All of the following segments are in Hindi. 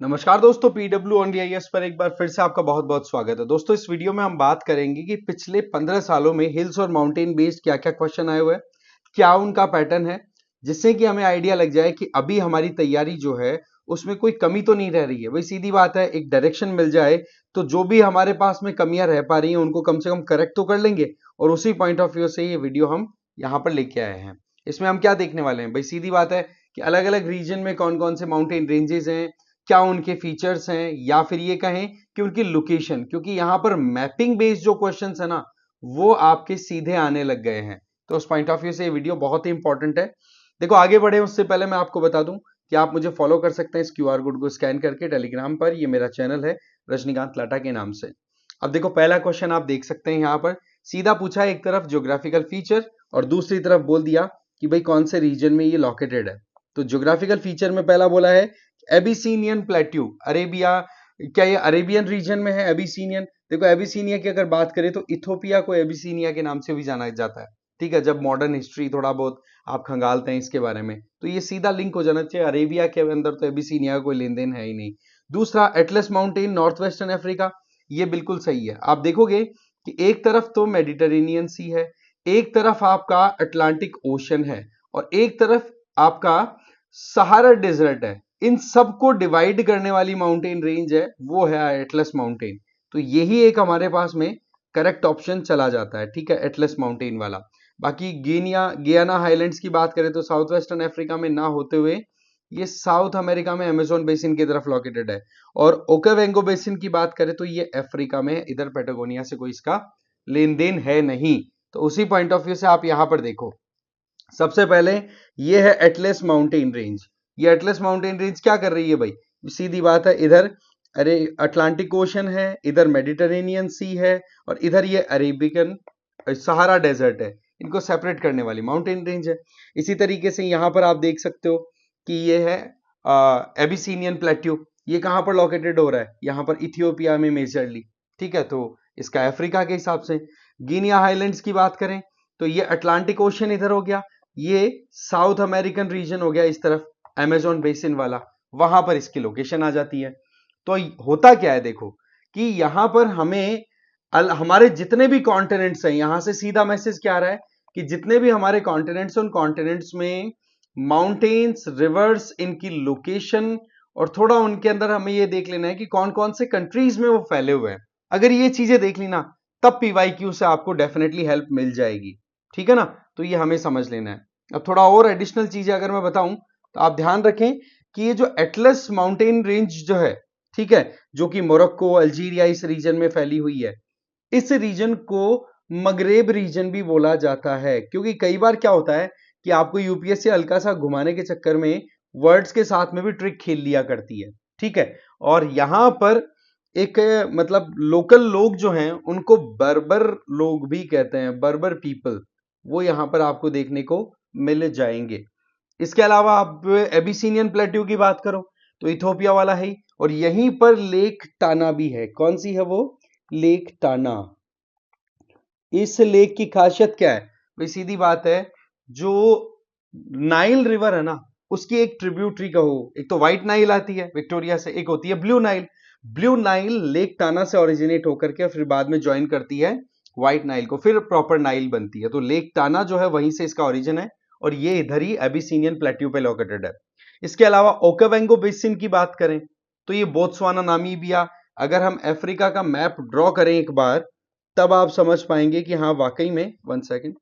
नमस्कार दोस्तों, पीडब्ल्यू ऑन डीआईएस पर एक बार फिर से आपका बहुत बहुत स्वागत है। दोस्तों, इस वीडियो में हम बात करेंगे कि पिछले 15 सालों में हिल्स और माउंटेन बेस्ड क्या क्या क्वेश्चन आए हुए हैं, क्या उनका पैटर्न है, जिससे कि हमें आइडिया लग जाए कि अभी हमारी तैयारी जो है उसमें कोई कमी तो नहीं रह रही है। वही सीधी बात है, एक डायरेक्शन मिल जाए तो जो भी हमारे पास में कमियां रह पा रही हैं उनको कम से कम करेक्ट तो कर लेंगे। और उसी पॉइंट ऑफ व्यू से ये वीडियो हम यहाँ पर लेके आए हैं। इसमें हम क्या देखने वाले हैं भाई, सीधी बात है कि अलग अलग रीजन में कौन कौन से माउंटेन रेंजेस हैं, क्या उनके फीचर्स हैं, या फिर ये कहें कि उनकी लोकेशन, क्योंकि यहां पर मैपिंग बेस्ड जो क्वेश्चंस है ना वो आपके सीधे आने लग गए हैं। तो उस पॉइंट ऑफ व्यू से ये वीडियो बहुत ही इंपॉर्टेंट है। देखो, आगे बढ़े उससे पहले मैं आपको बता दूं कि आप मुझे फॉलो कर सकते हैं इस क्यूआर कोड को स्कैन करके टेलीग्राम पर। ये मेरा चैनल है रजनीकांत लाटा के नाम से। अब देखो, पहला क्वेश्चन आप देख सकते हैं यहाँ पर सीधा पूछा है, एक तरफ ज्योग्राफिकल फीचर और दूसरी तरफ बोल दिया कि भाई कौन से रीजन में ये लोकेटेड है। तो ज्योग्राफिकल फीचर में पहला बोला है एबिसीनियन प्लेट्यू, अरेबिया। क्या ये अरेबियन रीजन में है एबिसीनियन? देखो, एबिसीनिया की अगर बात करें तो इथोपिया को एबिसीनिया के नाम से भी जाना जाता है। ठीक है, जब मॉडर्न हिस्ट्री थोड़ा बहुत आप खंगालते हैं इसके बारे में तो ये सीधा लिंक हो जाना चाहिए। अरेबिया के अंदर तो एबिसीनिया का कोई लेन देन है ही नहीं। दूसरा, Atlas mountain, north western Africa. ये बिल्कुल सही है। आप देखोगे कि एक तरफ तो मेडिटेरेनियन सी है, एक तरफ आपका अटलांटिक ओशन है और एक तरफ आपका सहारा डेजर्ट है। इन सबको डिवाइड करने वाली माउंटेन रेंज है वो है एटलस माउंटेन। तो यही एक हमारे पास में करेक्ट ऑप्शन चला जाता है। ठीक है, एटलस माउंटेन वाला। बाकी गियाना हाईलैंड्स की बात करें तो साउथ वेस्टर्न अफ्रीका में ना होते हुए ये साउथ अमेरिका में अमेजोन बेसिन की तरफ लोकेटेड है। और ओकावेंगो बेसिन की बात करें तो ये अफ्रीका में है, इधर पेटागोनिया से कोई इसका लेन देन है नहीं। तो उसी पॉइंट ऑफ व्यू से आप यहां पर देखो, सबसे पहले ये है एटलस माउंटेन रेंज। ये एटलस माउंटेन रेंज क्या कर रही है भाई? सीधी बात है, इधर अरे अटलांटिक ओशन है, इधर मेडिटेरेनियन सी है और इधर ये अरेबिकन सहारा डेजर्ट है। इनको सेपरेट करने वाली माउंटेन रेंज है। इसी तरीके से यहां पर आप देख सकते हो कि ये है एबिसीनियन प्लेट्यू। ये कहां पर लोकेटेड हो रहा है? यहां पर इथियोपिया में मेजरली। ठीक है, तो इसका अफ्रीका के हिसाब से। गिनिया हाईलैंड्स की बात करें तो ये अटलांटिक ओशन इधर हो गया, ये साउथ अमेरिकन रीजन हो गया इस तरफ, अमेजोन बेसिन वाला, वहां पर इसकी लोकेशन आ जाती है। तो होता क्या है देखो कि यहां पर हमें हमारे जितने भी कॉन्टिनेंट्स हैं, यहां से सीधा मैसेज क्या आ रहा है कि जितने भी हमारे कॉन्टिनेंट्स, उन कॉन्टिनेंट्स में माउंटेन्स, रिवर्स, इनकी लोकेशन और थोड़ा उनके अंदर हमें ये देख लेना है कि कौन कौन से कंट्रीज में वो फैले हुए हैं। अगर ये चीजें देख ली ना, तब पीवाईक्यू से आपको डेफिनेटली हेल्प मिल जाएगी। ठीक है ना? तो ये हमें समझ लेना है। अब थोड़ा और एडिशनल चीजें अगर मैं बताऊं तो आप ध्यान रखें कि ये जो एटलस माउंटेन रेंज जो है, ठीक है, जो कि मोरक्को, अल्जीरिया इस रीजन में फैली हुई है, इस रीजन को मगरेब रीजन भी बोला जाता है। क्योंकि कई बार क्या होता है कि आपको यूपीएससी हल्का सा घुमाने के चक्कर में वर्ड्स के साथ में भी ट्रिक खेल लिया करती है। ठीक है, और यहां पर एक मतलब लोकल लोग जो हैं उनको बर्बर लोग भी कहते हैं, बर्बर पीपल, वो यहां पर आपको देखने को मिल जाएंगे। इसके अलावा आप एबिसीनियन प्लेट्यू की बात करो तो इथोपिया वाला है ही, और यहीं पर लेक टाना भी है। कौन सी है वो? लेक टाना। इस लेक की खासियत क्या है भाई? सीधी बात है, जो नाइल रिवर है ना उसकी एक ट्रिब्यूटरी कहो, एक तो व्हाइट नाइल आती है विक्टोरिया से, एक होती है blue Nile. Blue Nile lake Tana से ओरिजिनेट होकर के फिर बाद में ज्वाइन करती है व्हाइट नाइल को, फिर प्रॉपर नाइल बनती है। तो लेक टाना जो है वहीं से इसका ओरिजिन है और ये इधर ही एबिसीनियन प्लेट्यू पे लोकेटेड है। इसके अलावा ओकावेंगो बेसिन की बात करें तो ये बोत्सवाना, नामीबिया। अगर हम अफ्रीका का मैप ड्रॉ करें एक बार, तब आप समझ पाएंगे कि हाँ वाकई में, वन सेकेंड,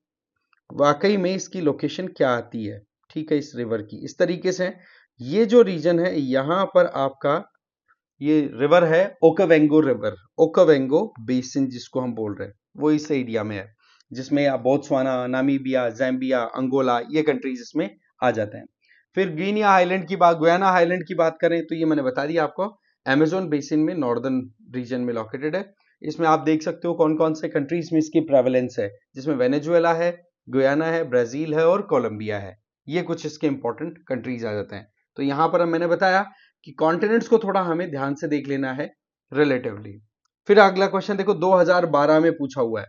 वाकई में इसकी लोकेशन क्या आती है। ठीक है, इस रिवर की इस तरीके से ये जो रीजन है यहां पर आपका ये रिवर है ओकावेंगो रिवर, ओकावेंगो बेसिन जिसको हम बोल रहे हैं वो इस एरिया में है, जिसमें आप बोत्सवाना, नामीबिया, जैम्बिया, अंगोला ये कंट्रीज इसमें आ जाते हैं। फिर गिनिया हाईलैंड की बात, गुयाना हाईलैंड की बात करें तो ये मैंने बता दिया आपको, अमेजोन बेसिन में नॉर्दर्न रीजन में लोकेटेड है। इसमें आप देख सकते हो कौन कौन से कंट्रीज में इसकी प्रेवलेंस है, जिसमें वेनेजुएला है, गुयाना है, ब्राजील है और कोलंबिया है। ये कुछ इसके इंपॉर्टेंट कंट्रीज आ जाते हैं। तो यहां पर मैंने बताया कि कॉन्टिनेंट्स को थोड़ा हमें ध्यान से देख लेना है रिलेटिवली। फिर अगला क्वेश्चन देखो, 2012 में पूछा हुआ है।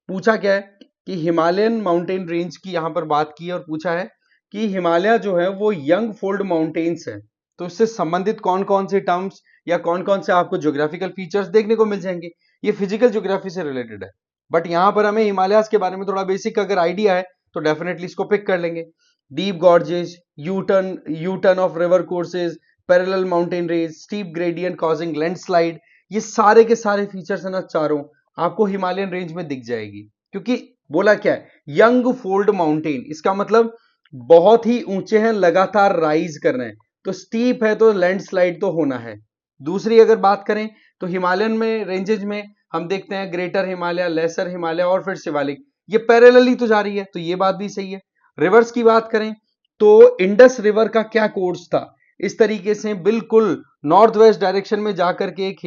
पूछा क्या है कि हिमालयन माउंटेन रेंज की यहां पर बात की है और पूछा है कि हिमालय जो है वो यंग फोल्ड माउंटेन्स है। तो इससे संबंधित कौन कौन से टर्म्स या कौन कौन से आपको ज्योग्राफिकल फीचर्स देखने को मिल जाएंगे, ये फिजिकल ज्योग्राफी से रिलेटेड है। बट यहां पर हमें हिमालयाज के बारे में थोड़ा बेसिक अगर आइडिया है तो डेफिनेटली इसको पिक कर लेंगे। Deep gorges, U turn off river courses, parallel mountain range, steep gradient causing landslide, ये सारे के सारे फीचर्स है ना चारों आपको हिमालयन रेंज में दिख जाएगी। क्योंकि बोला क्या है, यंग फोल्ड माउंटेन, इसका मतलब बहुत ही ऊंचे हैं, लगातार राइज कर रहे हैं, तो स्टीप है तो लैंडस्लाइड तो होना है। दूसरी अगर बात करें तो हिमालयन में रेंजेज में हम देखते हैं ग्रेटर हिमालय, लेसर हिमालय और फिर शिवालिक, ये पैरेलली तो जा रही है, तो ये बात भी सही है। रिवर्स की बात करें तो इंडस रिवर का क्या कोर्स था, इस तरीके से बिल्कुल नॉर्थ वेस्ट डायरेक्शन में जाकर के एक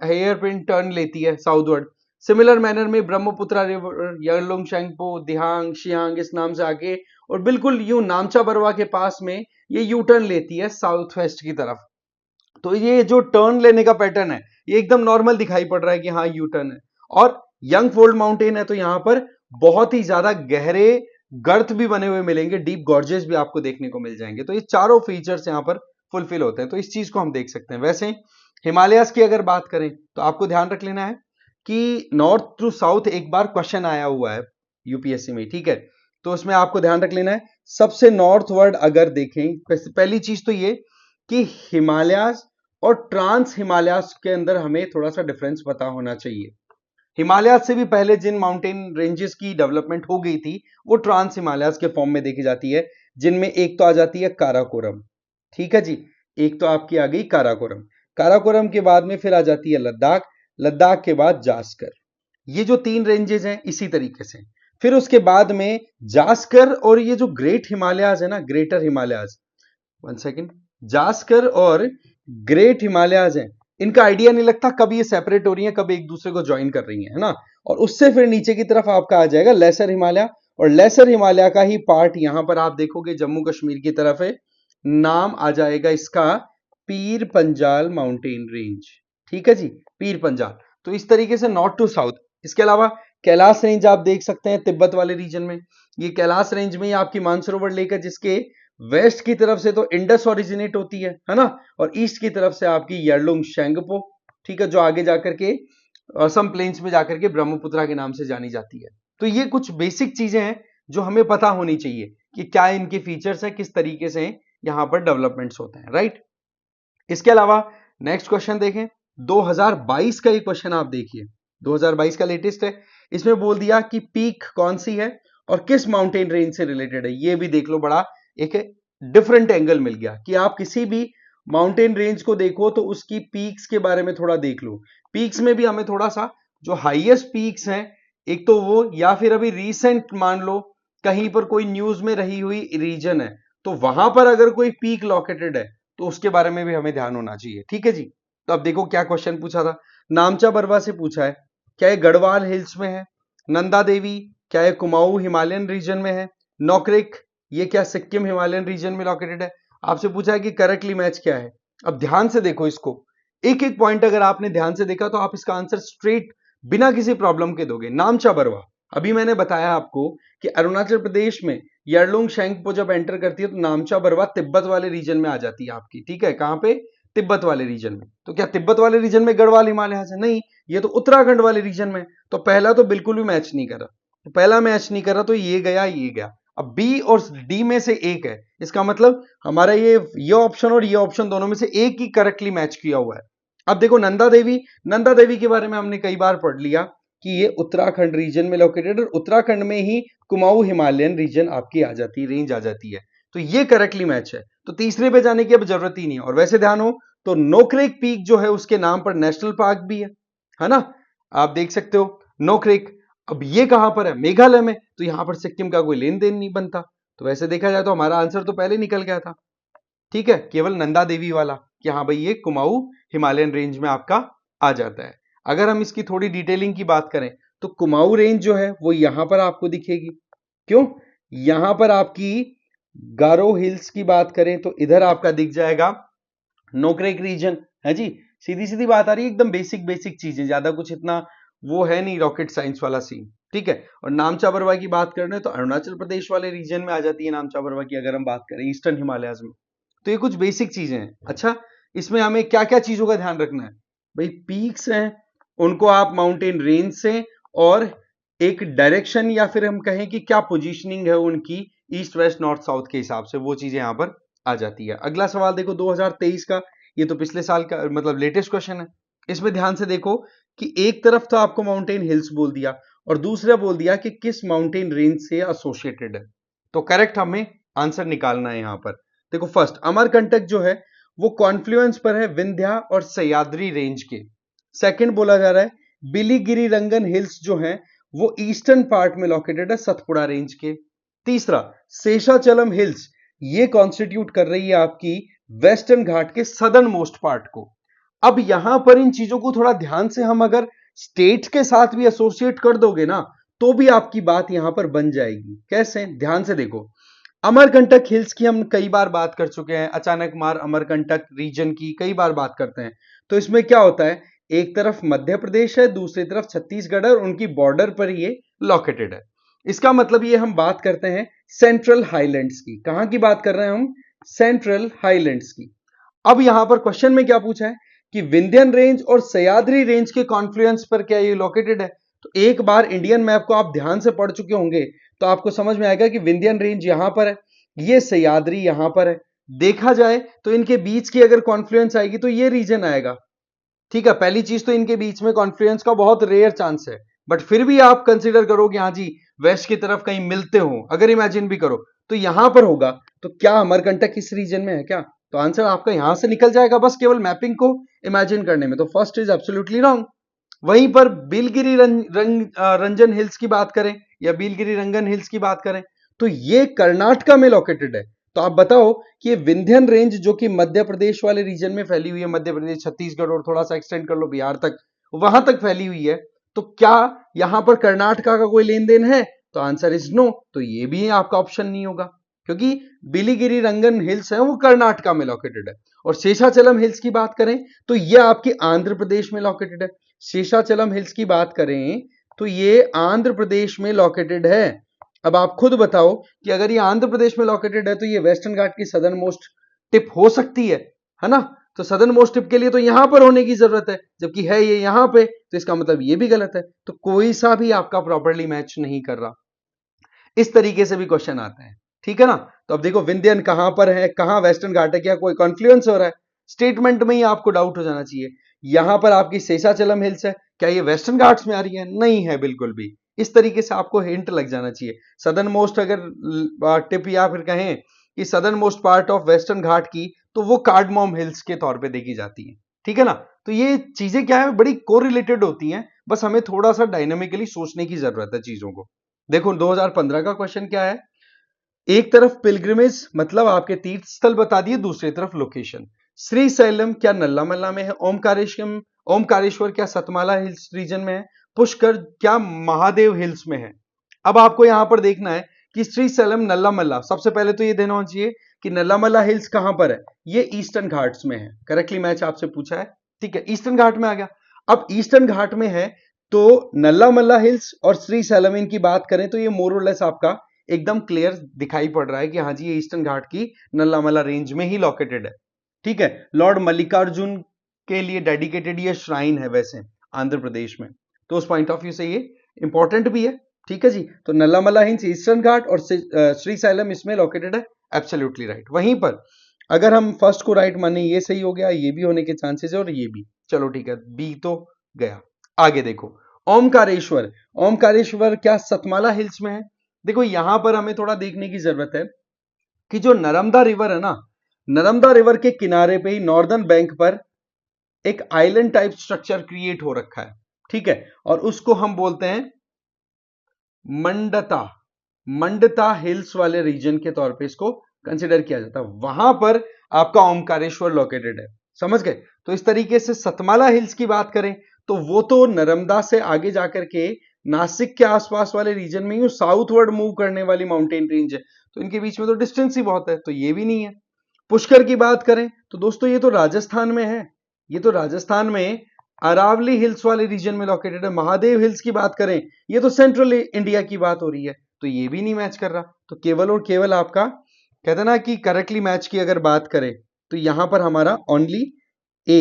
हेयर पिन टर्न लेती है साउथवर्ड। सिमिलर मैनर में ब्रह्मपुत्र रिवर यरलुंग शेंगपो दिहांग शियांग इस नाम से आके और बिल्कुल यूं नामचा बरवा के पास में ये यू टर्न लेती है साउथ वेस्ट की तरफ। तो ये जो टर्न लेने का पैटर्न है ये एकदम नॉर्मल दिखाई पड़ रहा है कि हाँ यू टर्न है। और यंग फोल्ड माउंटेन है तो यहां पर बहुत ही ज्यादा गहरे गर्त भी बने हुए मिलेंगे, डीप गॉर्जेस भी आपको देखने को मिल जाएंगे। तो ये चारों फीचर्स यहां पर फुलफिल होते हैं, तो इस चीज को हम देख सकते हैं। वैसे हिमालयास की अगर बात करें तो आपको ध्यान रख लेना है कि नॉर्थ टू साउथ एक बार क्वेश्चन आया हुआ है यूपीएससी में, ठीक है, तो उसमें आपको ध्यान रख लेना है सबसे नॉर्थवर्ड अगर देखें, पहली चीज तो ये कि हिमालयास और ट्रांस हिमालयास के अंदर हमें थोड़ा सा डिफरेंस पता होना चाहिए। हिमालयास से भी पहले जिन माउंटेन रेंजेस की डेवलपमेंट हो गई थी वो ट्रांस हिमालयास के फॉर्म में देखी जाती है, जिनमें एक तो आ जाती है काराकोरम, ठीक है जी, एक तो आपकी आ गई काराकोरम, काराकोरम के बाद में फिर आ जाती है लद्दाख, लद्दाख के बाद जास्कर, ये जो तीन रेंजेस हैं इसी तरीके से। फिर उसके बाद में जास्कर और ये जो ग्रेट हिमालयाज है ना, greater Himalayas, one second, Zanskar और ग्रेट हिमालयाज हैं, इनका आइडिया नहीं लगता कब ये सेपरेट हो रही है, कब एक दूसरे को ज्वाइन कर रही है ना। और उससे फिर नीचे की तरफ आपका आ जाएगा लेसर हिमालय, और लेसर हिमालय का ही पार्ट यहां पर आप देखोगे जम्मू कश्मीर की तरफ है, नाम आ जाएगा इसका पीर पंजाल माउंटेन रेंज, ठीक है जी, पीर पंजाल। तो इस तरीके से नॉर्थ टू साउथ। इसके अलावा कैलाश रेंज आप देख सकते हैं तिब्बत वाले रीजन में, ये कैलाश रेंज में आपकी मानसरोवर लेक है जिसके वेस्ट की तरफ से तो इंडस ओरिजिनेट होती है ना, और ईस्ट की तरफ से आपकी यरलुंग शेंगपो, ठीक है, जो आगे जाकर के असम प्लेन्स में जाकर के ब्रह्मपुत्रा के नाम से जानी जाती है। तो ये कुछ बेसिक चीजें हैं जो हमें पता होनी चाहिए कि क्या इनके फीचर्स है, किस तरीके से यहां पर डेवलपमेंट्स होते हैं, राइट। इसके अलावा नेक्स्ट क्वेश्चन देखें, 2022 का ये क्वेश्चन आप देखिए, 2022 का लेटेस्ट है, इसमें बोल दिया कि पीक कौन सी है और किस माउंटेन रेंज से रिलेटेड है। ये भी देख लो, बड़ा एक डिफरेंट एंगल मिल गया कि आप किसी भी माउंटेन रेंज को देखो तो उसकी पीक्स के बारे में थोड़ा देख लो। पीक्स में भी हमें थोड़ा सा जो हाईएस्ट पीक्स हैं एक तो वो, या फिर अभी रीसेंट मान लो कहीं पर कोई न्यूज में रही हुई रीजन है तो वहां पर अगर कोई पीक लोकेटेड है तो उसके बारे में भी हमें ध्यान होना चाहिए, ठीक है जी। तो अब देखो क्या क्वेश्चन पूछा था, नामचा बरवा से पूछा है, क्या ये गढ़वाल हिल्स में है, नंदा देवी क्या ये कुमाऊं हिमालयन रीजन में है, नोक्रेक ये क्या सिक्किम हिमालयन रीजन में लोकेटेड है। आपसे पूछा है कि करेक्टली मैच क्या है। अब ध्यान से देखो इसको, एक एक पॉइंट अगर आपने ध्यान से देखा तो आप इसका आंसर स्ट्रेट बिना किसी प्रॉब्लम के दोगे। नामचा बरवा, अभी मैंने बताया आपको कि अरुणाचल प्रदेश में यरलुंग शेंगपो जब एंटर करती है तो नामचा बरवा तिब्बत वाले रीजन में आ जाती है आपकी, ठीक है, कहां पे, तिब्बत वाले रीजन में। तो क्या तिब्बत वाले रीजन में गढ़वाल हिमालय है? नहीं, ये तो उत्तराखंड वाले रीजन में। तो पहला तो बिल्कुल भी मैच नहीं करा, तो पहला मैच नहीं करा तो ये गया, ये गया। अब बी और डी में से एक है, इसका मतलब हमारा ये ऑप्शन और ये ऑप्शन दोनों में से एक ही करेक्टली मैच किया हुआ है। अब देखो नंदा देवी, नंदा देवी के बारे में हमने कई बार पढ़ लिया कि ये उत्तराखंड रीजन में लोकेटेड, और उत्तराखंड में ही कुमाऊं हिमालयन रीजन आपकी आ जाती है, रेंज आ जाती है। तो ये करेक्टली मैच है, तो तीसरे पे जाने की अब जरूरत ही नहीं है। और वैसे ध्यान हो तो नोक्रेक पीक जो है उसके नाम पर नेशनल पार्क भी है ना, आप देख सकते हो नोक्रेक। अब ये कहां पर है, मेघालय में, तो यहां पर सिक्किम का कोई लेन देन नहीं बनता। तो वैसे देखा जाए तो हमारा आंसर तो पहले निकल गया था, ठीक है, केवल नंदा देवी वाला कि हाँ भाई ये कुमाऊं हिमालयन रेंज में आपका आ जाता है। अगर हम इसकी थोड़ी डिटेलिंग की बात करें तो कुमाऊं रेंज जो है वो यहां पर आपको दिखेगी, क्यों, यहां पर आपकी गारो हिल्स की बात करें तो इधर आपका दिख जाएगा नोक्रेक रीजन, है जी। सीधी सीधी बात आ रही है, एकदम बेसिक बेसिक चीजें, ज्यादा कुछ इतना वो है नहीं रॉकेट साइंस वाला सीन, ठीक है। और नामचा बरवा की बात करें तो अरुणाचल प्रदेश वाले रीजन में आ जाती है नामचा बरवा की, अगर हम बात करें ईस्टर्न हिमालयाज में। तो ये कुछ बेसिक चीजें हैं। अच्छा, इसमें हमें क्या क्या चीजों का ध्यान रखना है भाई? पीक्स हैं, उनको आप माउंटेन रेंज से और एक डायरेक्शन या फिर हम कहें कि क्या पोजीशनिंग है उनकी ईस्ट वेस्ट नॉर्थ साउथ के हिसाब से, वो चीजें यहां पर आ जाती है। अगला सवाल देखो 2023 का, ये तो पिछले साल का मतलब लेटेस्ट क्वेश्चन है। इसमें ध्यान से देखो कि एक तरफ तो आपको माउंटेन हिल्स बोल दिया और दूसरा बोल दिया कि किस माउंटेन रेंज से एसोसिएटेड है। तो करेक्ट हमें आंसर निकालना है यहां पर। देखो फर्स्ट अमरकंटक जो है वो कॉन्फ्लुएंस पर है विंध्या और सह्याद्री रेंज के। सेकंड बोला जा रहा है बिलीगिरी रंगन हिल्स जो हैं वो ईस्टर्न पार्ट में लोकेटेड है सतपुड़ा रेंज के। तीसरा शेषाचलम हिल्स, ये कॉन्स्टिट्यूट कर रही है आपकी वेस्टर्न घाट के सदर्न मोस्ट पार्ट को। अब यहां पर इन चीजों को थोड़ा ध्यान से हम अगर स्टेट के साथ भी एसोसिएट कर दोगे ना तो भी आपकी बात यहां पर बन जाएगी। कैसे? ध्यान से देखो, अमरकंटक हिल्स की हम कई बार बात कर चुके हैं, अचानक मार अमरकंटक रीजन की कई बार बात करते हैं। तो इसमें क्या होता है, एक तरफ मध्य प्रदेश है, दूसरी तरफ छत्तीसगढ़ है और उनकी बॉर्डर पर ये लोकेटेड है। इसका मतलब ये हम बात करते हैं सेंट्रल हाईलैंड्स की। कहां की बात कर रहे हैं हम? सेंट्रल हाईलैंड्स की। अब यहां पर क्वेश्चन में क्या पूछा है कि विंध्यन रेंज और सह्याद्री रेंज के कॉन्फ्लुएंस पर क्या ये लोकेटेड है? तो एक बार इंडियन मैप को आप ध्यान से पढ़ चुके होंगे तो आपको समझ में आएगा कि विंध्यन रेंज यहां पर है, ये सह्याद्री यहां पर है। देखा जाए तो इनके बीच की अगर कॉन्फ्लुएंस आएगी तो ये रीजन आएगा। ठीक है, पहली चीज तो इनके बीच में कॉन्फ्लुएंस का बहुत रेयर चांस है, बट फिर भी आप कंसीडर करो कि हाँ जी वेस्ट की तरफ कहीं मिलते हो, अगर इमेजिन भी करो तो यहां पर होगा। तो क्या अमरकंटक इस रीजन में है क्या? तो आंसर आपका यहां से निकल जाएगा बस केवल मैपिंग को इमेजिन करने में। तो फर्स्ट इज एब्सोल्युटली रॉन्ग। वहीं पर बिलगिरी रंजन हिल्स की बात करें या बिलगिरी रंगन हिल्स की बात करें तो ये कर्नाटका में लोकेटेड है। तो आप बताओ कि ये विंध्यन रेंज जो कि मध्य प्रदेश वाले रीजन में फैली हुई है, मध्य प्रदेश छत्तीसगढ़ और थोड़ा सा एक्सटेंड कर लो बिहार तक, वहां तक फैली हुई है, तो क्या यहां पर कर्नाटका का कोई लेन देन है? तो आंसर इज नो। तो ये भी आपका ऑप्शन नहीं होगा क्योंकि बिलीगिरी रंगन हिल्स है वो कर्नाटका में लोकेटेड है। और शेषाचलम हिल्स की बात करें तो ये आपके आंध्र प्रदेश में लोकेटेड है। शेषाचलम हिल्स की बात करें तो ये आंध्र प्रदेश में लोकेटेड है। अब आप खुद बताओ कि अगर ये आंध्र प्रदेश में लोकेटेड है तो ये वेस्टर्न घाट की सदर्न मोस्ट टिप हो सकती है ना? तो सदर्न मोस्ट टिप के लिए तो यहां पर होने की जरूरत है, जबकि है ये यहां पे, तो इसका मतलब ये भी गलत है। तो कोई सा भी आपका प्रॉपरली मैच नहीं कर रहा। इस तरीके से भी क्वेश्चन आते हैं, ठीक है ना? तो अब देखो विंध्यन कहां पर है, कहां वेस्टर्न घाट है, क्या कोई कॉन्फ्लुएंस हो रहा है? स्टेटमेंट में ही आपको डाउट हो जाना चाहिए। यहां पर आपकी शेषाचलम हिल्स है, क्या ये वेस्टर्न घाट्स में आ रही है? नहीं है बिल्कुल भी। इस तरीके से आपको हिंट लग जाना चाहिए। सदर्न मोस्ट अगर टिप या फिर कहें कि southern most part of Western Ghat की, तो वो कार्डमॉम हिल्स के तौर पे देखी जाती है, ठीक है ना? तो ये चीजें क्या है, बड़ी कोरिलेटेड होती हैं, बस हमें थोड़ा सा डायनामिकली सोचने की जरूरत है चीजों को। देखो 2015 का क्वेश्चन क्या है, एक तरफ पिलग्रिमेज मतलब आपके तीर्थ स्थल बता दिए, दूसरी तरफ लोकेशन। श्रीशैलम क्या नल्लामल्ला में है? ओमकारेश्वर क्या सतमाला हिल्स रीजन में है? पुष्कर क्या महादेव हिल्स में है? अब आपको यहां पर देखना है कि श्रीशैलम नल्लामल्ला, सबसे पहले तो ये देना चाहिए कि नल्लामल्ला हिल्स कहां पर है। ये ईस्टर्न घाट्स में है, करेक्टली मैच आपसे पूछा है, ठीक है, ईस्टर्न घाट में आ गया। अब ईस्टर्न घाट में है तो नल्लामल्ला हिल्स और श्रीशैलम इनकी बात करें तो ये मोर और लेस आपका एकदम क्लियर दिखाई पड़ रहा है कि हाँ जी ये ईस्टर्न घाट की नल्लामल्ला रेंज में ही लोकेटेड है, ठीक है। लॉर्ड मल्लिकार्जुन के लिए डेडिकेटेड ये श्राइन है वैसे आंध्र प्रदेश में, तो उस पॉइंट ऑफ व्यू से ये इंपॉर्टेंट भी है, ठीक है जी। तो नल्लामल्ला हिल्स ईस्टर्न घाट और श्रीशैलम इसमें लोकेटेड है, एब्सोल्युटली राइट। वहीं पर अगर हम फर्स्ट को राइट माने, ये सही हो गया, ये भी होने के चांसेस है और ये भी, चलो ठीक है, बी तो गया। आगे देखो ओमकारेश्वर, ओमकारेश्वर क्या सतमाला हिल्स में है? देखो यहां पर हमें थोड़ा देखने की जरूरत है कि जो नर्मदा रिवर है ना, नर्मदा रिवर के किनारे पे ही नॉर्दर्न बैंक पर एक आइलैंड टाइप स्ट्रक्चर क्रिएट हो रखा है, ठीक है, और उसको हम बोलते हैं मंडता, मंडता हिल्स वाले रीजन के तौर पे इसको कंसिडर किया जाता है। वहां पर आपका ओमकारेश्वर लोकेटेड है, समझ गए? तो इस तरीके से सतमाला हिल्स की बात करें तो वो तो नर्मदा से आगे जाकर के नासिक के आसपास वाले रीजन में ही साउथवर्ड मूव करने वाली माउंटेन रेंज है, तो इनके बीच में तो डिस्टेंस ही बहुत है, तो ये भी नहीं है। पुष्कर की बात करें तो दोस्तों ये तो राजस्थान में है, ये तो राजस्थान में अरावली हिल्स वाले रीजन में लोकेटेड है। महादेव हिल्स की बात करें, ये तो सेंट्रल इंडिया की बात हो रही है, तो ये भी नहीं मैच कर रहा। तो केवल और केवल आपका कहते हैं ना कि करेक्टली मैच की अगर बात करें तो यहां पर हमारा only A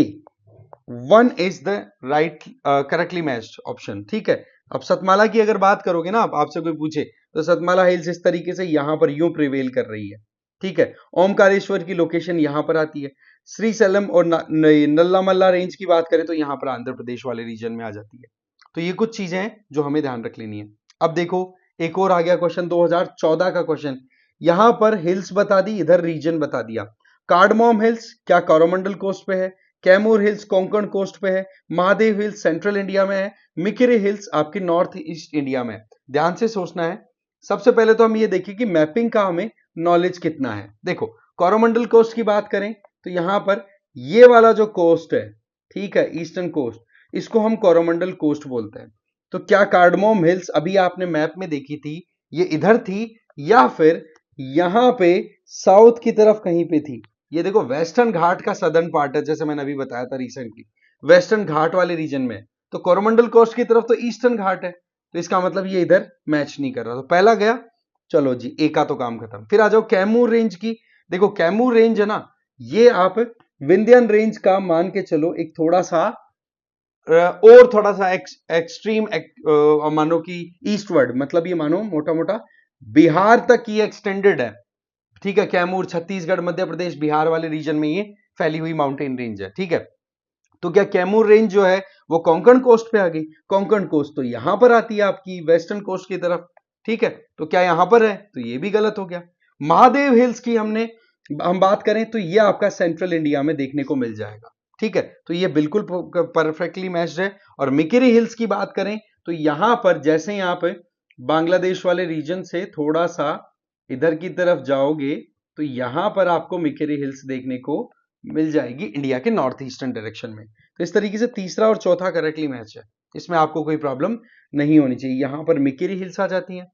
1 is the right correctly matched option. ठीक है, अब सतमाला की अगर बात करोगे ना, आपसे कोई पूछे तो सतमाला हिल्स इस तरीके से यहां पर यूं प्रिवेल कर रही है। ठीक है, ओमकारेश्वर की लोकेशन यहां पर आती है। श्रीशैलम और नल्लामल्ला रेंज की बात करें तो यहां पर आंध्र प्रदेश वाले रीजन में आ जाती है। तो ये कुछ चीजें हैं जो हमें ध्यान रख लेनी है। अब देखो एक और आ गया क्वेश्चन, 2014 का क्वेश्चन। यहां पर हिल्स बता दी, इधर रीजन बता दिया। कार्डमोम हिल्स क्या कोरोमंडल कोस्ट पे है, कैमूर हिल्स कोंकण कोस्ट पे है, महादेव हिल्स सेंट्रल इंडिया में है, मिकिरी हिल्स आपकी नॉर्थ ईस्ट इंडिया में है। ध्यान से सोचना है। सबसे पहले तो हम ये देखिए कि मैपिंग का हमें नॉलेज कितना है। देखो कोरोमंडल कोस्ट की बात करें तो यहां पर ये वाला जो कोस्ट है, ठीक है, ईस्टर्न कोस्ट, इसको हम कोरोमंडल कोस्ट बोलते हैं। तो क्या कार्डमोम हिल्स अभी आपने मैप में देखी थी, ये इधर थी या फिर यहां पे साउथ की तरफ कहीं पे थी? ये देखो वेस्टर्न घाट का सदर्न पार्ट है, जैसे मैंने अभी बताया था रिसेंटली, वेस्टर्न घाट वाले रीजन में। तो कोरोमंडल कोस्ट की तरफ तो ईस्टर्न घाट है, तो इसका मतलब ये इधर मैच नहीं कर रहा। तो पहला गया, चलो जी, ए का तो काम खत्म। फिर आ जाओ कैमूर रेंज की। देखो कैमूर रेंज है ना, ये आप विंध्यन रेंज का मान के चलो एक थोड़ा सा और थोड़ा सा एक्सट्रीम मानो कि ईस्टवर्ड, मतलब ये मानो मोटा मोटा बिहार तक ये एक्सटेंडेड है। ठीक है, कैमूर छत्तीसगढ़ मध्य प्रदेश बिहार वाले रीजन में ये फैली हुई माउंटेन रेंज है। ठीक है, तो क्या कैमूर रेंज जो है वो कोंकण कोस्ट पे आ गई? कोंकण कोस्ट तो यहां पर आती है आपकी वेस्टर्न कोस्ट की तरफ। ठीक है, तो क्या यहां पर है? तो ये भी गलत हो गया। महादेव हिल्स की हम बात करें तो ये आपका सेंट्रल इंडिया में देखने को मिल जाएगा। ठीक है, तो ये बिल्कुल परफेक्टली मैच्ड है। और मिकिरी हिल्स की बात करें तो यहां पर जैसे ही आप बांग्लादेश वाले रीजन से थोड़ा सा इधर की तरफ जाओगे तो यहां पर आपको मिकिरी हिल्स देखने को मिल जाएगी इंडिया के नॉर्थ ईस्टर्न डायरेक्शन में। तो इस तरीके से तीसरा और चौथा करेक्टली मैच है, इसमें आपको कोई प्रॉब्लम नहीं होनी चाहिए। यहां पर मिकिरी हिल्स आ जाती हैं।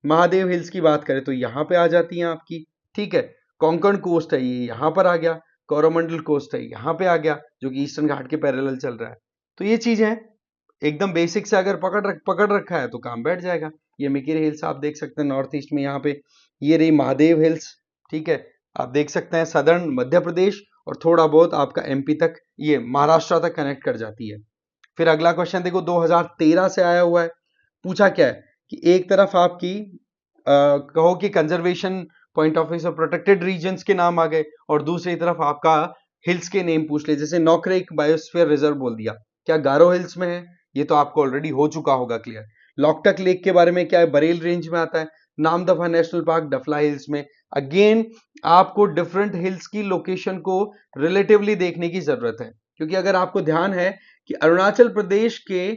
महादेव हिल्स की बात करें तो यहां पे आ जाती हैं आपकी। ठीक है, कोंकण कोस्ट है ये यहां पर आ गया, कोरोमंडल कोस्ट है यहां पे आ गया, जो कि ईस्टर्न घाट के पैरेलल चल रहा है। तो ये चीजें हैं, एकदम बेसिक से अगर पकड़ रखा है तो काम बैठ जाएगा। ये मिकिरी हिल्स आप देख सकते हैं नॉर्थ ईस्ट में, यहाँ पे ये रही महादेव हिल्स। ठीक है, आप देख सकते हैं सदर्न मध्य प्रदेश और थोड़ा बहुत आपका एमपी तक, ये महाराष्ट्र तक कनेक्ट कर जाती है। फिर अगला क्वेश्चन देखो 2013 से आया हुआ है। पूछा क्या है कि एक तरफ आपकी कहो कि कंजर्वेशन पॉइंट ऑफ व्यू से प्रोटेक्टेड रीजन्स के नाम आ गए और दूसरी तरफ आपका हिल्स के नेम पूछ ले, जैसे नोकरेक बायोस्फीयर रिजर्व बोल दिया। क्या गारो हिल्स में है? ये तो आपको ऑलरेडी हो चुका होगा क्लियर। लॉकटक लेक के बारे में क्या है? बरेल रेंज में आता है। नामदफा नेशनल पार्क डफला हिल्स में। अगेन आपको डिफरेंट हिल्स की लोकेशन को रिलेटिवली देखने की जरूरत है, क्योंकि अगर आपको ध्यान है कि अरुणाचल प्रदेश के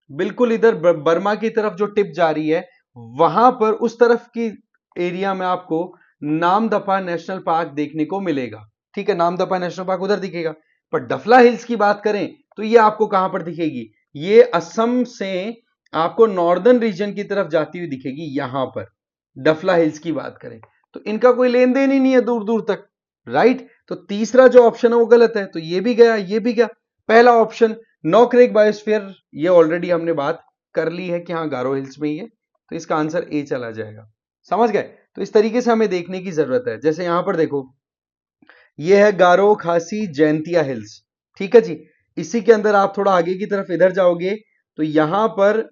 बिल्कुल इधर बर्मा की तरफ जो टिप जा रही है, वहां पर उस तरफ की एरिया में आपको नामदफा नेशनल पार्क देखने को मिलेगा। ठीक है, नामदफा नेशनल पार्क उधर दिखेगा। पर डफला हिल्स की बात करें तो ये आपको कहां पर दिखेगी? ये असम से आपको नॉर्दर्न रीजन की तरफ जाती हुई दिखेगी यहां पर। डफला हिल्स की बात करें तो इनका कोई लेन देन ही नहीं है दूर दूर तक, राइट? तो तीसरा जो ऑप्शन है वो गलत है, तो ये भी गया, ये भी गया। पहला ऑप्शन नोकरेक बायोस्फीयर, ये ऑलरेडी हमने बात कर ली है कि हाँ गारो हिल्स में ही है, तो इसका आंसर ए चला जाएगा। समझ गए? तो इस तरीके से हमें देखने की जरूरत है। जैसे यहां पर देखो, ये है गारो खासी जैंतिया हिल्स। ठीक है जी, इसी के अंदर आप थोड़ा आगे की तरफ इधर जाओगे तो यहां पर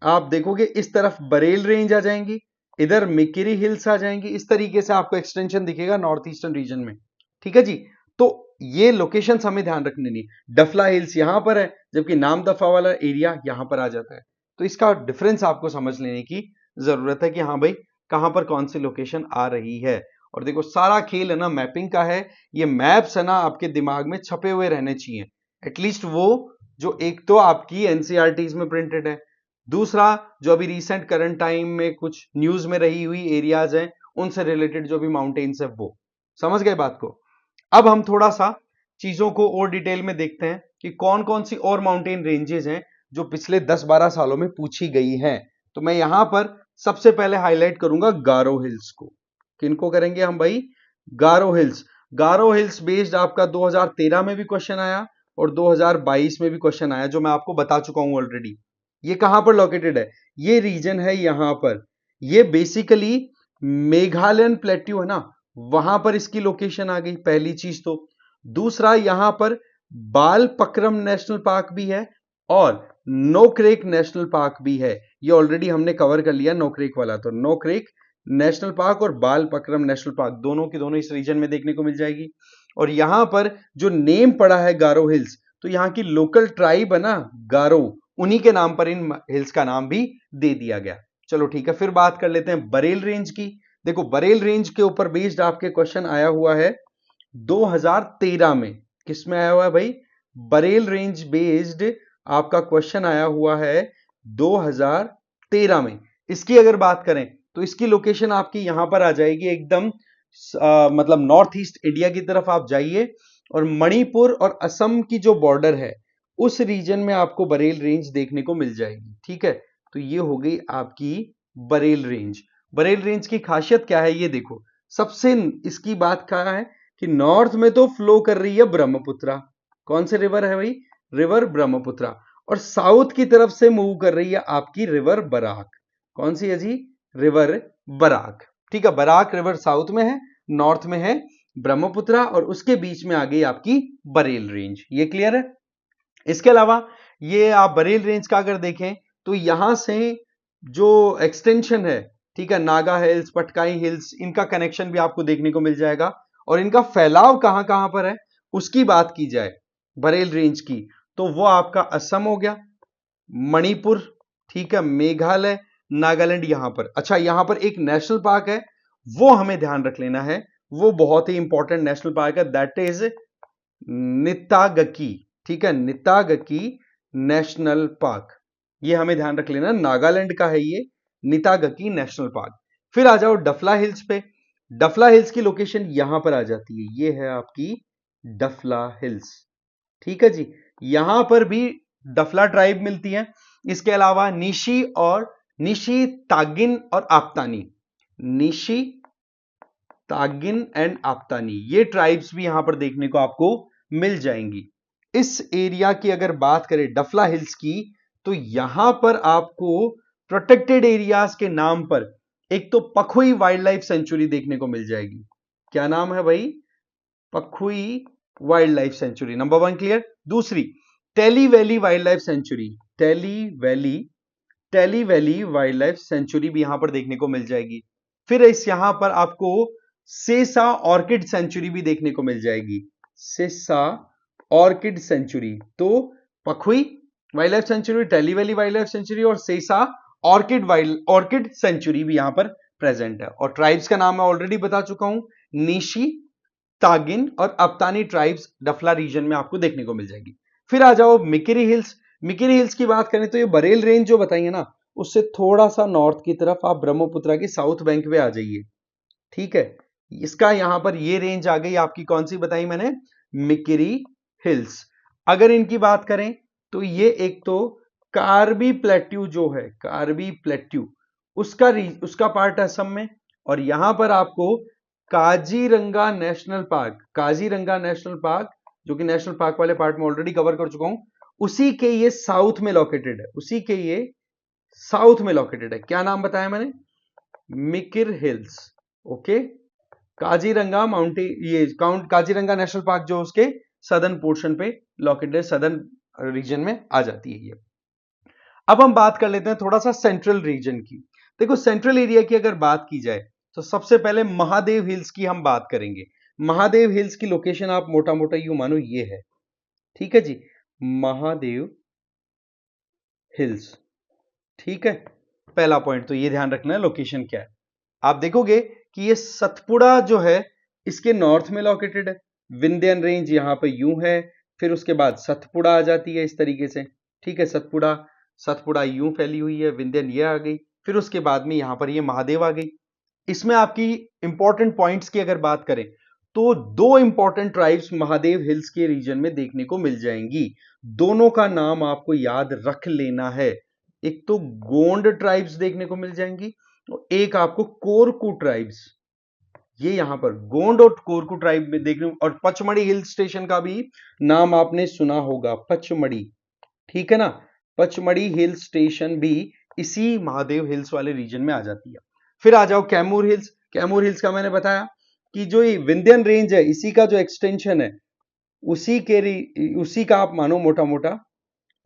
आप देखोगे इस तरफ बरेल रेंज आ जाएंगी, इधर मिकिरी हिल्स आ जाएंगी। इस तरीके से आपको एक्सटेंशन दिखेगा नॉर्थ ईस्टर्न रीजन में। ठीक है जी, तो ये लोकेशन हमें ध्यान रखनी नहीं। डफला हिल्स यहां पर है, जबकि नामदफा वाला एरिया यहां पर आ जाता है। तो इसका डिफरेंस आपको समझ लेने की जरूरत है कि हाँ भाई कहां पर कौन सी लोकेशन आ रही है। और देखो सारा खेल है ना मैपिंग का है, ये मैप्स है ना आपके दिमाग में छपे हुए रहने चाहिए। एटलीस्ट वो जो एक तो आपकी एनसीईआरटीज में प्रिंटेड है, दूसरा जो अभी रिसेंट करंट टाइम में कुछ न्यूज में रही हुई एरियाज हैं उनसे रिलेटेड जो भी माउंटेन्स है वो। समझ गए बात को? अब हम थोड़ा सा चीजों को और डिटेल में देखते हैं कि कौन कौन सी और माउंटेन रेंजेस हैं जो पिछले 10-12 सालों में पूछी गई हैं। तो मैं यहां पर सबसे पहले हाईलाइट करूंगा गारो हिल्स को। किनको करेंगे हम भाई? गारो हिल्स। गारो हिल्स बेस्ड आपका 2013 में भी क्वेश्चन आया और 2022 में भी क्वेश्चन आया, जो मैं आपको बता चुका हूं ऑलरेडी। ये कहां पर लोकेटेड है? ये रीजन है यहां पर। ये बेसिकली मेघालयन प्लेट्यू है ना, वहां पर इसकी लोकेशन आ गई, पहली चीज तो। दूसरा, यहां पर बालपक्रम नेशनल पार्क भी है और नोक्रेक नेशनल पार्क भी है। ये ऑलरेडी हमने कवर कर लिया नोक्रेक वाला, तो नोक्रेक नेशनल पार्क और बालपक्रम नेशनल पार्क दोनों की दोनों इस रीजन में देखने को मिल जाएगी। और यहां पर जो नेम पड़ा है गारो हिल्स, तो यहाँ की लोकल ट्राइब है ना गारो, उन्हीं के नाम पर इन हिल्स का नाम भी दे दिया गया। चलो ठीक है, फिर बात कर लेते हैं बरेल रेंज की। देखो बरेल रेंज के ऊपर बेस्ड आपके क्वेश्चन आया हुआ है 2013 में। किसमें आया हुआ है भाई? बरेल रेंज बेस्ड आपका क्वेश्चन आया हुआ है 2013 में। इसकी अगर बात करें तो इसकी लोकेशन आपकी यहां पर आ जाएगी एकदम, मतलब नॉर्थ ईस्ट इंडिया की तरफ आप जाइए और मणिपुर और असम की जो बॉर्डर है उस रीजन में आपको बरेल रेंज देखने को मिल जाएगी। ठीक है, तो ये हो गई आपकी बरेल रेंज। बरेल रेंज की खासियत क्या है ये देखो, सबसे इसकी बात क्या है कि नॉर्थ में तो फ्लो कर रही है ब्रह्मपुत्रा। कौन से रिवर है भाई? रिवर ब्रह्मपुत्रा। और साउथ की तरफ से मूव कर रही है आपकी रिवर बराक। कौन सी है जी? River Barack. ठीक है, बराक रिवर साउथ में है, नॉर्थ में है ब्रह्मपुत्रा, और उसके बीच में आ गई आपकी बरेल रेंज। ये क्लियर है? इसके अलावा ये आप बरेल रेंज का अगर देखें तो यहां से जो एक्सटेंशन है, ठीक है, नागा हिल्स, पटकाई हिल्स, इनका कनेक्शन भी आपको देखने को मिल जाएगा। और इनका फैलाव कहां कहां पर है उसकी बात की जाए बरेल रेंज की, तो वो आपका असम हो गया, मणिपुर, ठीक है, मेघालय, नागालैंड यहां पर। अच्छा, यहां पर एक नेशनल पार्क है, वो हमें ध्यान रख लेना है, वो बहुत ही इंपॉर्टेंट नेशनल पार्क है, दैट इज नितागकी। ठीक है, नितागकी नेशनल पार्क, ये हमें ध्यान रख लेना, नागालैंड का है ये नितागकी नेशनल पार्क। फिर आ जाओ डफला हिल्स पे। डफला हिल्स की लोकेशन यहां पर आ जाती है, ये है आपकी डफला हिल्स। ठीक है जी, यहां पर भी डफला ट्राइब मिलती है। इसके अलावा निशी और निशी तागिन और आप्तानी, निशी तागिन एंड आप्तानी, ये ट्राइब्स भी यहां पर देखने को आपको मिल जाएंगी। इस एरिया की अगर बात करें डफला हिल्स की, तो यहां पर आपको प्रोटेक्टेड एरियाज के नाम पर एक तो पखुई वाइल्ड लाइफ सेंचुरी देखने को मिल जाएगी। क्या नाम है भाई? Pakhui wild life sanctuary, number 1 clear. दूसरी, Talle valley wild life sanctuary, Talle valley wild life sanctuary भी यहां पर देखने को मिल जाएगी। फिर इस यहां पर आपको सेसा ऑर्किड सेंचुरी भी देखने को मिल जाएगी, सेसा ऑर्किड सेंचुरी। तो Pakhui wild life sanctuary, Talle valley wild life sanctuary और सेसा ऑर्किड सेंचुरी भी यहां पर प्रेजेंट है। और ट्राइब्स का नाम मैं ऑलरेडी बता चुका हूं, निशी, तागिन और अप्तानी ट्राइब्स डफला रीजन में आपको देखने को मिल जाएगी। फिर आ जाओ मिकिरी हिल्स। मिकिरी हिल्स की बात करें तो ये बरेल रेंज जो बताई है ना, उससे थोड़ा सा नॉर्थ की तरफ आप ब्रह्मपुत्रा की साउथ बैंक पे आ जाइए। ठीक है, इसका यहां पर ये रेंज आ गई आपकी, कौन सी बताई मैंने? मिकिरी हिल्स। अगर इनकी बात करें तो ये एक तो कार्बी प्लेट्यू जो है, कार्बी प्लेट्यू, उसका पार्ट असम में, और यहां पर आपको Kaziranga national park, Kaziranga national park जो कि नेशनल पार्क वाले पार्ट में ऑलरेडी कवर कर चुका हूं, उसी के ये साउथ में लोकेटेड है, उसी के ये साउथ में लोकेटेड है। क्या नाम बताया मैंने? Mikir hills. Okay, Kaziranga mountain, ये काजीरंगा नेशनल पार्क जो उसके सदर्न पोर्शन पे लोकेटेड, सदर्न रीजन में आ जाती है ये। अब हम बात कर लेते हैं थोड़ा सा सेंट्रल रीजन की। देखो सेंट्रल एरिया की अगर बात की जाए तो सबसे पहले महादेव हिल्स की हम बात करेंगे। महादेव हिल्स की लोकेशन आप मोटा मोटा यूं मानो ये है। ठीक है जी, महादेव हिल्स। ठीक है, पहला पॉइंट तो ये ध्यान रखना है लोकेशन क्या है। आप देखोगे कि ये सतपुड़ा जो है इसके नॉर्थ में लोकेटेड है, विंध्यन रेंज यहां पे यूं है, फिर उसके बाद सतपुड़ा आ जाती है इस तरीके से। ठीक है, सतपुड़ा यूं फैली हुई है, विंध्यन ये आ गई, फिर उसके बाद में यहां पर ये महादेव आ गई। इसमें आपकी इंपॉर्टेंट पॉइंट्स की अगर बात करें तो दो इंपॉर्टेंट ट्राइब्स महादेव हिल्स के रीजन में देखने को मिल जाएंगी। दोनों का नाम आपको याद रख लेना है, एक तो गोंड ट्राइब्स देखने को मिल जाएंगी और एक आपको कोरकू ट्राइब्स। ये यहां पर गोंड और कोरकू ट्राइब में देखने, और पचमढ़ी हिल स्टेशन का भी नाम आपने सुना होगा, पचमढ़ी। ठीक है ना, पचमढ़ी हिल स्टेशन भी इसी महादेव हिल्स वाले रीजन में आ जाती है। फिर आ जाओ कैमूर हिल्स। कैमूर हिल्स का मैंने बताया कि जो ये विंध्यन रेंज है इसी का जो एक्सटेंशन है उसी का आप मानो मोटा मोटा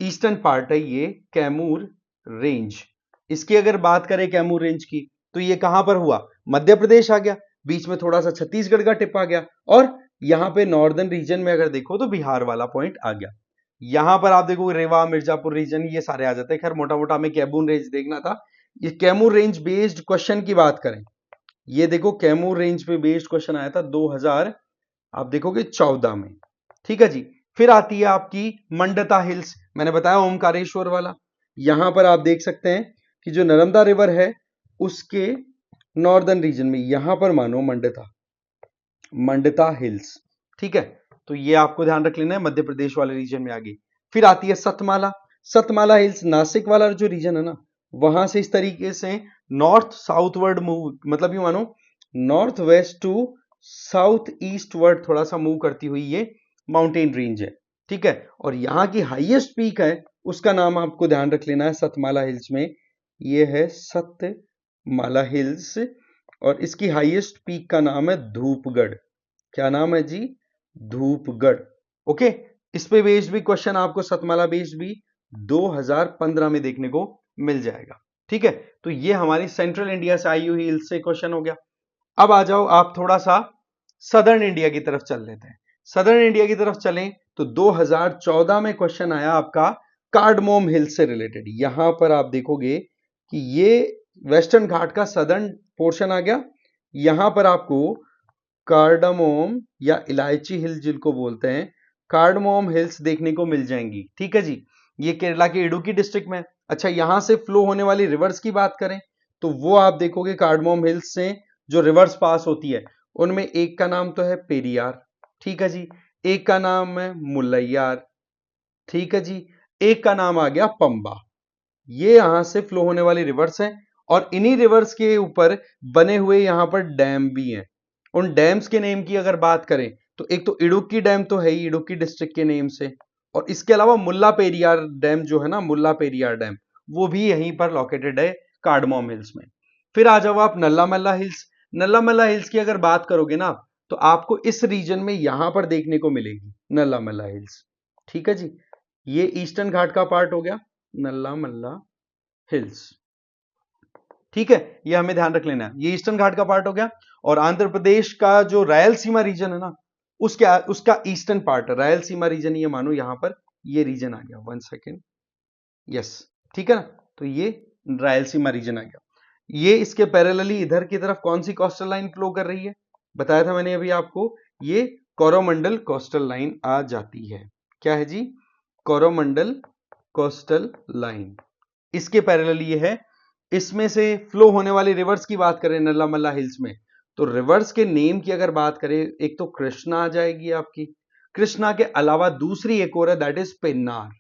ईस्टर्न पार्ट है ये कैमूर रेंज। इसकी अगर बात करें कैमूर रेंज की तो ये कहां पर हुआ, मध्य प्रदेश आ गया, बीच में थोड़ा सा छत्तीसगढ़ का टिप आ गया, और यहां पे नॉर्दर्न रीजन में अगर देखो तो बिहार वाला पॉइंट आ गया। यहां पर आप देखो रेवा मिर्जापुर रीजन ये सारे आ जाते हैं। खैर मोटा मोटा हमें कैमूर रेंज देखना था। ये कैमूर रेंज बेस्ड क्वेश्चन की बात करें, ये देखो कैमूर रेंज पे बेस्ड क्वेश्चन आया था 2000 आप देखोगे 14 में। ठीक है जी। फिर आती है आपकी मंडता हिल्स, मैंने बताया ओमकारेश्वर वाला। यहां पर आप देख सकते हैं कि जो नर्मदा रिवर है उसके नॉर्दर्न रीजन में यहां पर मानो मंडता हिल्स। ठीक है, तो ये आपको ध्यान रख लेना है, मध्य प्रदेश वाले रीजन में आ गई। फिर आती है सतमाला हिल्स, नासिक वाला जो रीजन है ना वहां से इस तरीके से नॉर्थ साउथवर्ड मूव, मतलब ये मानो north west to south east ward थोड़ा सा मूव करती हुई ये माउंटेन रेंज है। ठीक है, और यहाँ की हाईएस्ट पीक है उसका नाम आपको ध्यान रख लेना है सतमाला हिल्स में, ये है सतमाला हिल्स, और इसकी हाईएस्ट पीक का नाम है धूपगढ़। क्या नाम है जी, धूपगढ़। ओके, इस पे बेस्ड भी क्वेश्चन आपको सतमाला बेस्ड भी 2015 में देखने को मिल जाएगा। ठीक है, तो ये हमारी सेंट्रल इंडिया से आई हुई हिल्स से क्वेश्चन हो गया। अब आ जाओ आप थोड़ा सा सदर्न इंडिया की तरफ चल लेते हैं। सदर्न इंडिया की तरफ चलें तो 2014 में क्वेश्चन आया आपका कार्डमोम हिल्स से रिलेटेड। यहां पर आप देखोगे कि ये वेस्टर्न घाट का सदर्न पोर्शन आ गया। यहां पर आपको कार्डमोम या इलायची हिल जिनको बोलते हैं, कार्डमोम हिल्स देखने को मिल जाएंगी। ठीक है जी, ये केरला के इडुक्की डिस्ट्रिक्ट में। अच्छा, यहां से फ्लो होने वाली रिवर्स की बात करें तो वो आप देखोगे कार्डमोम हिल्स से जो रिवर्स पास होती है उनमें एक का नाम तो है पेरियार, ठीक है जी, एक का नाम है मुल्लैयार, ठीक है जी, एक का नाम आ गया पंबा। ये यहां से फ्लो होने वाली रिवर्स है, और इन्हीं रिवर्स के ऊपर बने हुए यहां पर डैम भी हैं। उन डैम्स के नेम की अगर बात करें तो एक तो इडुक्की डैम तो है ही इडुक्की डिस्ट्रिक्ट के नेम से, और इसके अलावा मुल्ला पेरियार डैम जो है ना, मुल्ला पेरियार डैम, वो भी यहीं पर लोकेटेड है कार्डमोम हिल्स में। फिर आ जाओ आप नल्ला मल्ला हिल्स। नल्ला मल्ला हिल्स की अगर बात करोगे ना तो आपको इस रीजन में यहां पर देखने को मिलेगी नल्ला मल्ला हिल्स। ठीक है जी, ये ईस्टर्न घाट का पार्ट हो गया नल्ला मल्ला हिल्स। ठीक है, ये हमें ध्यान रख लेना है, ये ईस्टर्न घाट का पार्ट हो गया। और आंध्र प्रदेश का जो रायलसीमा रीजन है ना उसका ईस्टर्न पार्ट, रायलसीमा रीजन ये मानो यहां पर ये रीजन आ गया। 1 सेकेंड, यस, ठीक है ना, तो ये रायलसीमा रीजन आ गया। ये इसके पैरेलली इधर की तरफ कौन सी कोस्टल लाइन फ्लो कर रही है, बताया था मैंने अभी आपको, ये कोरोमंडल कोस्टल लाइन आ जाती है। क्या है जी, कोरोमंडल कोस्टल लाइन, इसके पैरेलली ये है। इसमें से फ्लो होने वाली रिवर्स की बात करें नल्ला मल्ला हिल्स में, तो रिवर्स के नेम की अगर बात करें एक तो कृष्णा आ जाएगी आपकी, कृष्णा के अलावा दूसरी एक और है दैट इज पेन्नार।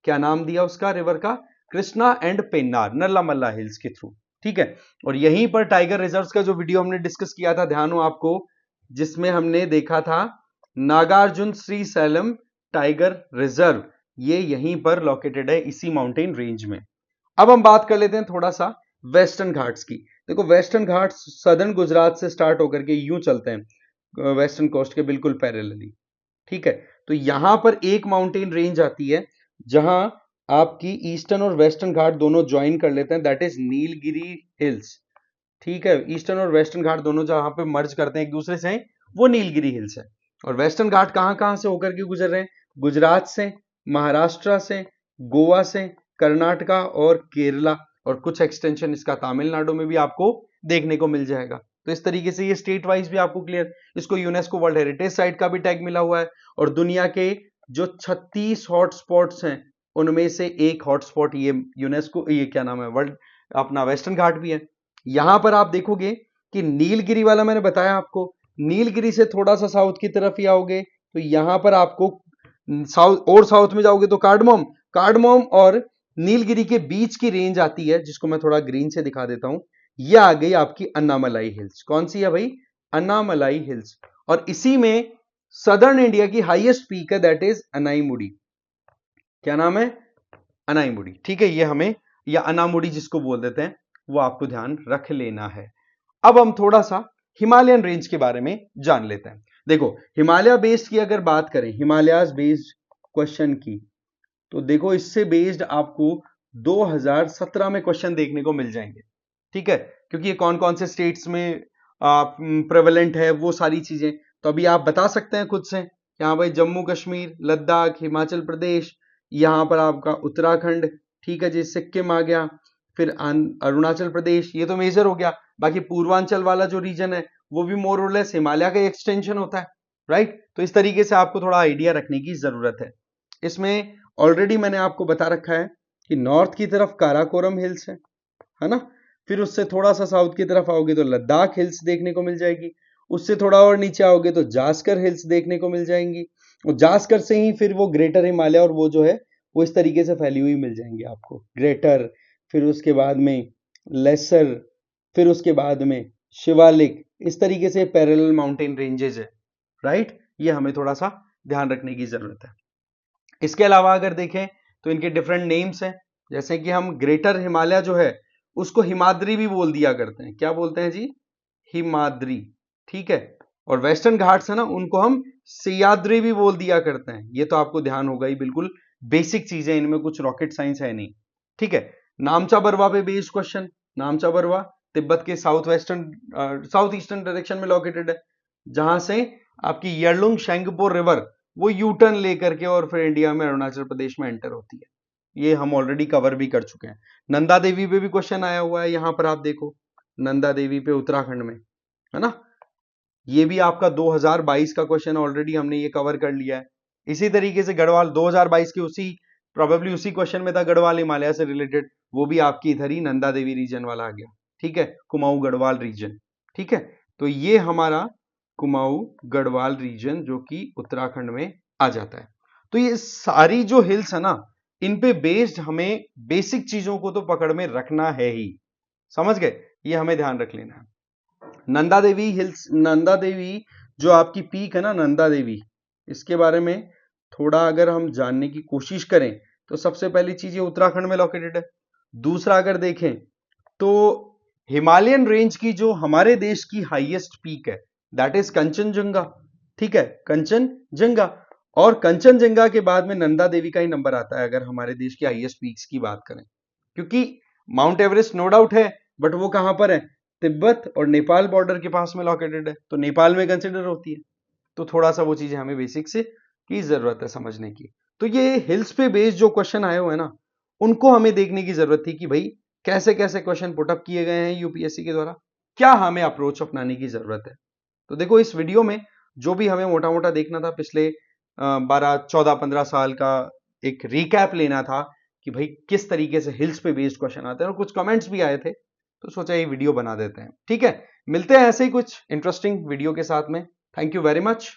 क्या नाम दिया उसका रिवर का, Krishna and Pennar, Nalla Malla hills के थ्रू। ठीक है, और यहीं पर टाइगर रिजर्व्स का जो वीडियो हमने डिस्कस किया था, ध्यान हो आपको, जिसमें हमने देखा था Nagarjuna Srisailam tiger reserve, ये यहीं पर लोकेटेड है इसी माउंटेन रेंज में। अब हम बात कर लेते हैं थोड़ा सा वेस्टर्न घाट्स की। देखो वेस्टर्न घाट्स सदर्न गुजरात से स्टार्ट होकर के यूं चलते हैं वेस्टर्न कोस्ट के बिल्कुल पैरेलली। ठीक है, तो यहां पर एक माउंटेन रेंज आती है जहां आपकी ईस्टर्न और वेस्टर्न घाट दोनों ज्वाइन कर लेते हैं, दैट इज नीलगिरी हिल्स। ठीक है, ईस्टर्न और वेस्टर्न घाट दोनों जहां पे मर्ज करते हैं एक दूसरे से, वो नीलगिरी हिल्स है। और वेस्टर्न घाट कहां कहां से होकर के गुजर रहे हैं, गुजरात से, महाराष्ट्र से, गोवा से, कर्नाटका और केरला, और कुछ एक्सटेंशन इसका तमिलनाडु में भी आपको देखने को मिल जाएगा। तो इस तरीके से ये स्टेट वाइज भी आपको क्लियर, इसको यूनेस्को वर्ल्ड हेरिटेज साइट का भी टैग मिला हुआ है, और दुनिया के जो 36 हॉटस्पॉट्स हैं उनमें से एक हॉटस्पॉट ये यूनेस्को, ये क्या नाम है, वर्ल्ड अपना वेस्टर्न घाट भी है। यहां पर आप देखोगे कि नीलगिरी वाला मैंने बताया आपको, नीलगिरी से थोड़ा सा साउथ की तरफ ही आओगे तो यहां पर आपको साउथ में जाओगे तो कार्डमोम और नीलगिरी के बीच की रेंज आती है, जिसको मैं थोड़ा ग्रीन से दिखा देता हूं। यह आ गई आपकी अन्नामलाई हिल्स। कौन सी है भाई, अन्नामलाई हिल्स। और इसी में सदर्न इंडिया की हाईएस्ट पीक है दैट इज अनाईमुडी। क्या नाम है, अनाईमुडी। ठीक है, ये हमें, या अनामुडी जिसको बोल देते हैं, वो आपको ध्यान रख लेना है। अब हम थोड़ा सा हिमालयन रेंज के बारे में जान लेते हैं। देखो हिमालय बेस्ड की अगर बात करें, हिमालयाज बेस्ड क्वेश्चन की, तो देखो इससे बेस्ड आपको 2017 में क्वेश्चन देखने को मिल जाएंगे, ठीक है, क्योंकि ये कौन कौन से स्टेट्स में प्रेवलेंट है वो सारी चीजें, तो अभी आप बता सकते हैं खुद से, यहाँ भाई जम्मू कश्मीर, लद्दाख, हिमाचल प्रदेश, यहाँ पर आपका उत्तराखंड, ठीक है जी, सिक्किम आ गया, फिर अरुणाचल प्रदेश, ये तो मेजर हो गया। बाकी पूर्वांचल वाला जो रीजन है वो भी मोर और लेस हिमालय का एक्सटेंशन होता है, राइट। तो इस तरीके से आपको थोड़ा आइडिया रखने की जरूरत है। इसमें ऑलरेडी मैंने आपको बता रखा है कि नॉर्थ की तरफ काराकोरम हिल्स है ना, फिर उससे थोड़ा सा साउथ की तरफ आओगे तो लद्दाख हिल्स देखने को मिल जाएगी, उससे थोड़ा और नीचे आओगे तो जास्कर हिल्स देखने को मिल जाएंगी, और जास्कर से ही फिर वो ग्रेटर हिमालय और वो जो है वो इस तरीके से फैली हुई मिल जाएंगी आपको, ग्रेटर, फिर उसके बाद में लेसर, फिर उसके बाद में शिवालिक, इस तरीके से पैरेलल माउंटेन रेंजेस है, राइट। ये हमें थोड़ा सा ध्यान रखने की जरूरत है। इसके अलावा अगर देखें तो इनके डिफरेंट नेम्स हैं, जैसे कि हम ग्रेटर हिमालय जो है उसको हिमाद्री भी बोल दिया करते हैं, क्या बोलते हैं जी, हिमाद्री, ठीक है। और वेस्टर्न घाट्स है ना, उनको हम सह्याद्री भी बोल दिया करते हैं। ये तो आपको ध्यान होगा ही, बिल्कुल बेसिक चीजें, इनमें कुछ रॉकेट साइंस है नहीं, ठीक है। नामचा बरवा पे बेस्ड क्वेश्चन, नामचा बरवा तिब्बत के साउथ ईस्टर्न डायरेक्शन में लोकेटेड है, जहां से आपकी यरलुंग शेंगपो रिवर वो यू टर्न लेकर के और फिर इंडिया में अरुणाचल प्रदेश में एंटर होती है। ये हम ऑलरेडी कवर भी कर चुके हैं। नंदा देवी पे भी क्वेश्चन आया हुआ है, यहां पर आप देखो, नंदा देवी पे उत्तराखंड में है ना, ये भी आपका 2022 का क्वेश्चन, ऑलरेडी हमने ये कवर कर लिया है। इसी तरीके से गढ़वाल 2022 के प्रोबेबली उसी क्वेश्चन में था, गढ़वाल हिमालय से रिलेटेड, वो भी आपकी इधर ही नंदा देवी रीजन वाला आ गया, ठीक है, कुमाऊं गढ़वाल रीजन, ठीक है। तो ये हमारा कुमाऊं गढ़वाल रीजन जो कि उत्तराखंड में आ जाता है। तो ये सारी जो हिल्स है ना, इन पे बेस्ड हमें बेसिक चीजों को तो पकड़ में रखना है ही, समझ गए, ये हमें ध्यान रख लेना है। नंदा देवी हिल्स, नंदा देवी जो आपकी पीक है ना, नंदा देवी, इसके बारे में थोड़ा अगर हम जानने की कोशिश करें तो सबसे पहली चीज ये उत्तराखंड में लोकेटेड है। दूसरा अगर देखें तो हिमालयन रेंज की जो हमारे देश की हाईएस्ट पीक है दैट इज कंचनजंगा, ठीक है, कंचनजंगा। और कंचनजंगा के बाद में नंदा देवी का ही नंबर आता है अगर हमारे देश की हाईएस्ट पीक्स की बात करें, क्योंकि माउंट एवरेस्ट नो डाउट है, बट वो कहां पर है, तिब्बत और नेपाल बॉर्डर के पास में लोकेटेड है, तो नेपाल में कंसिडर होती है। तो थोड़ा सा वो चीजें हमें बेसिक से की जरूरत है समझने की। तो ये हिल्स पे बेस्ड जो क्वेश्चन आए हुए हैं ना, उनको हमें देखने की जरूरत थी कि भाई कैसे कैसे क्वेश्चन पुटअप किए गए हैं यूपीएससी के द्वारा, क्या हमें अप्रोच अपनाने की जरूरत है। तो देखो इस वीडियो में जो भी हमें मोटा मोटा देखना था, पिछले 12 14 15 साल का एक रिकैप लेना था कि भाई किस तरीके से हिल्स पे बेस्ड क्वेश्चन आते हैं, और कुछ कमेंट्स भी आए थे, तो सोचा ये वीडियो बना देते हैं, ठीक है। मिलते हैं ऐसे ही कुछ इंटरेस्टिंग वीडियो के साथ में। Thank you very much.